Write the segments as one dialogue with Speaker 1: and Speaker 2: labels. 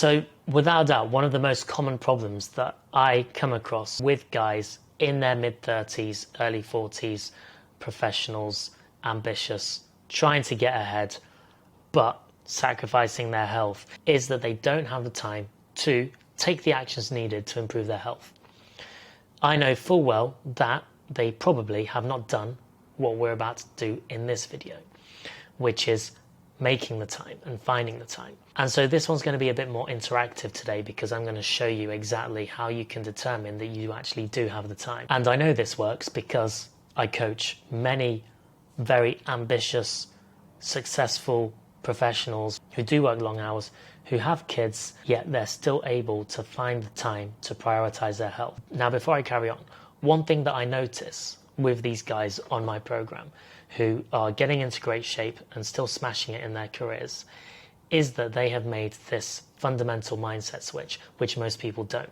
Speaker 1: So without a doubt, one of the most common problems that I come across with guys in their mid-30s, early 40s, professionals, ambitious, trying to get ahead, but sacrificing their health, is that they don't have the time to take the actions needed to improve their health. I know full well that they probably have not done what we're about to do in this video, which is making the time and finding the time. And so this one's going to be a bit more interactive today, because I'm going to show you exactly how you can determine that you actually do have the time. And I know this works because I coach many very ambitious, successful professionals who do work long hours, who have kids, yet they're still able to find the time to prioritize their health. Now, before I carry on, one thing that I notice with these guys on my program who are getting into great shape and still smashing it in their careers is that they have made this fundamental mindset switch, which most people don't.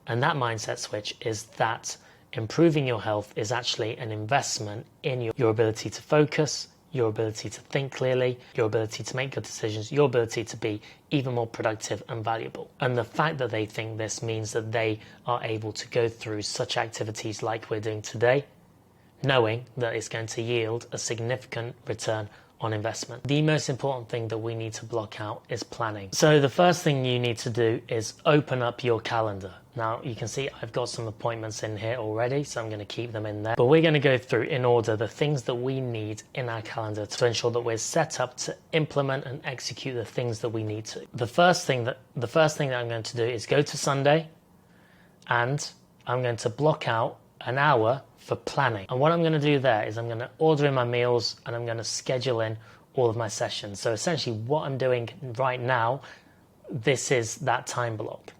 Speaker 1: And that mindset switch is that improving your health is actually an investment in your ability to focus, your ability to think clearly, your ability to make good decisions, your ability to be even more productive and valuable. And the fact that they think this means that they are able to go through such activities like we're doing today, knowing that it's going to yield a significant return on investment. The most important thing that we need to block out is planning. So the first thing you need to do is open up your calendar. Now you can see I've got some appointments in here already, so I'm going to keep them in there. But we're going to go through in order the things that we need in our calendar to ensure that we're set up to implement and execute the things that we need to. The first thing that I'm going to do is go to Sunday, and I'm going to block out an hour for planning. And what I'm going to do there is I'm going to order in my meals, and I'm going to schedule in all of my sessions. So essentially what I'm doing right now, this is that time block,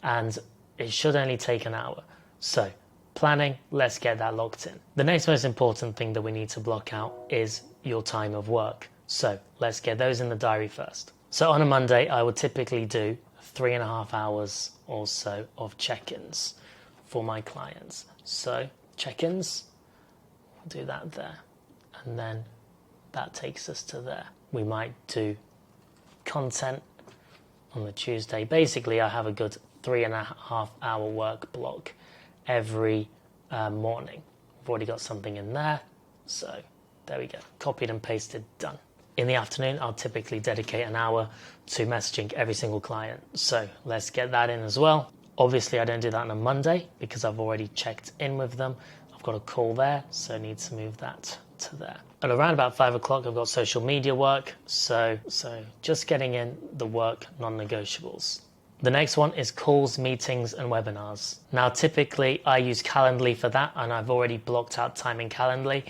Speaker 1: and it should only take an hour. So planning, let's get that locked in. The next most important thing that we need to block out is your time of work. So let's get those in the diary first. So on a Monday, I would typically do 3.5 hours or so of check-ins for my clients. So check-ins, we'll do that there, and then that takes us to there. We might do content on the Tuesday. Basically, I have a good 3.5 hour work block every morning. I've already got something in there, so there we go, copied and pasted, done. In the afternoon, I'll typically dedicate an hour to messaging every single client, so let's get that in as well. Obviously, I don't do that on a Monday because I've already checked in with them. I've got a call there, so I need to move that to there. At around about 5 o'clock, I've got social media work, so just getting in the work non-negotiables. The next one is calls, meetings, and webinars. Now, typically, I use Calendly for that, and I've already blocked out time in Calendly.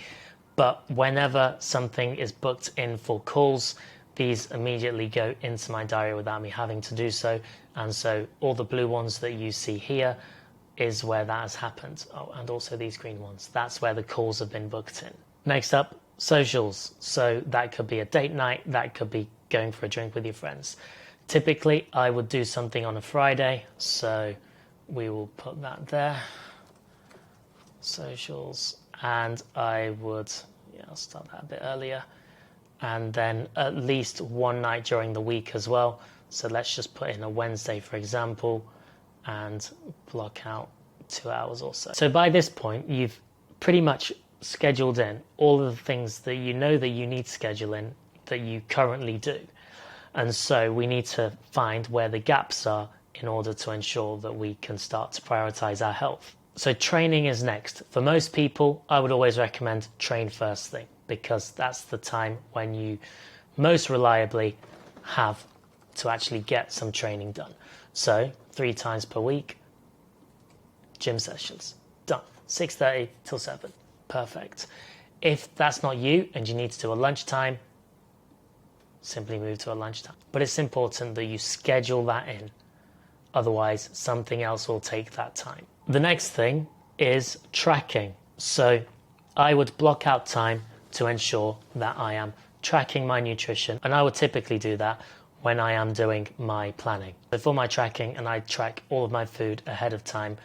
Speaker 1: But whenever something is booked in for calls, these immediately go into my diary without me having to do so. And so all the blue ones that you see here is where that has happened. Oh, and also these green ones. That's where the calls have been booked in. Next up, socials. So that could be a date night. That could be going for a drink with your friends. Typically, I would do something on a Friday. So we will put that there. Socials. And I would, I'll start that a bit earlier. And then at least one night during the week as well. So let's just put in a Wednesday, for example, and block out 2 hours or so. So by this point, you've pretty much scheduled in all of the things that you know that you need to schedule in that you currently do. And so we need to find where the gaps are in order to ensure that we can start to prioritize our health. So training is next. For most people, I would always recommend train first thing, because that's the time when you most reliably have to actually get some training done. So 3 times per week, gym sessions, done. 6:30 till 7, perfect. If that's not you and you need to do a lunchtime, simply move to a lunchtime. But it's important that you schedule that in. Otherwise, something else will take that time. The next thing is tracking. So I would block out time to ensure that I am tracking my nutrition. And I would typically do that when I am doing my planning. So for my tracking, and I track all of my food ahead of time,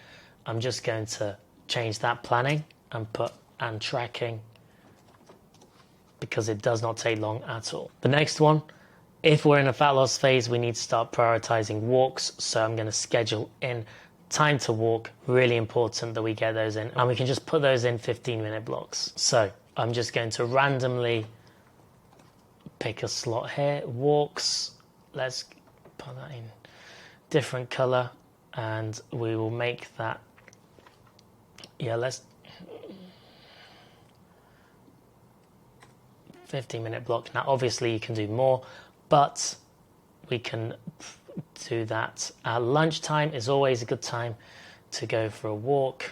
Speaker 1: I'm just going to change that planning and put and tracking, because it does not take long at all. The next one If we're in a fat loss phase, we need to start prioritizing walks. So I'm going to schedule in time to walk. Really important that we get those in, and we can just put those in 15-minute blocks. So I'm just going to randomly pick a slot here. Walks. Let's put that in different color, and we will make that, let's 15-minute block. Now obviously you can do more, but we can do that. At lunchtime is always a good time to go for a walk.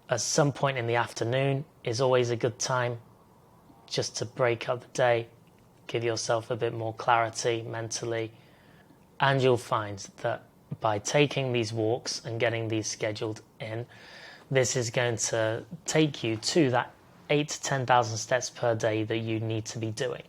Speaker 1: At some point in the afternoon is always a good time just to break up the day, give yourself a bit more clarity mentally. And you'll find that by taking these walks and getting these scheduled in, this is going to take you to that 8,000 to 10,000 steps per day that you need to be doing.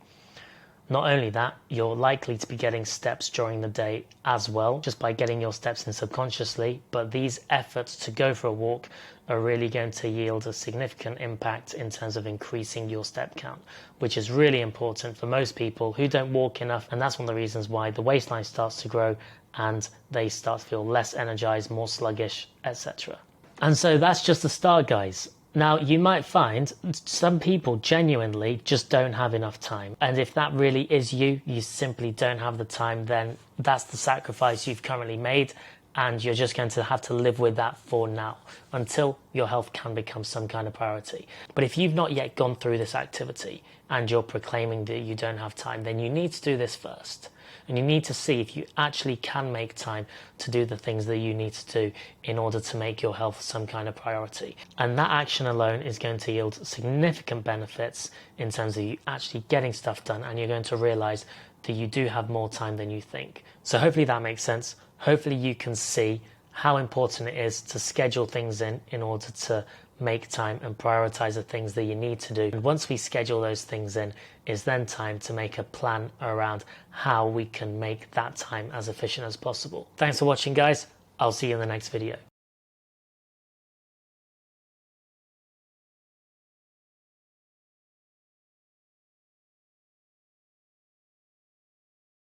Speaker 1: Not only that, you're likely to be getting steps during the day as well, just by getting your steps in subconsciously. But these efforts to go for a walk are really going to yield a significant impact in terms of increasing your step count, which is really important for most people who don't walk enough. And that's one of the reasons why the waistline starts to grow and they start to feel less energized, more sluggish, etc. And so that's just the start, guys. Now, you might find some people genuinely just don't have enough time. And if that really is you simply don't have the time, then that's the sacrifice you've currently made. And you're just going to have to live with that for now until your health can become some kind of priority. But if you've not yet gone through this activity and you're proclaiming that you don't have time, then you need to do this first. And you need to see if you actually can make time to do the things that you need to do in order to make your health some kind of priority. And that action alone is going to yield significant benefits in terms of you actually getting stuff done, and you're going to realize that you do have more time than you think. So hopefully that makes sense. Hopefully you can see how important it is to schedule things in order to make time and prioritize the things that you need to do. And once we schedule those things in, it's then time to make a plan around how we can make that time as efficient as possible. Thanks for watching, guys. I'll see you in the next video.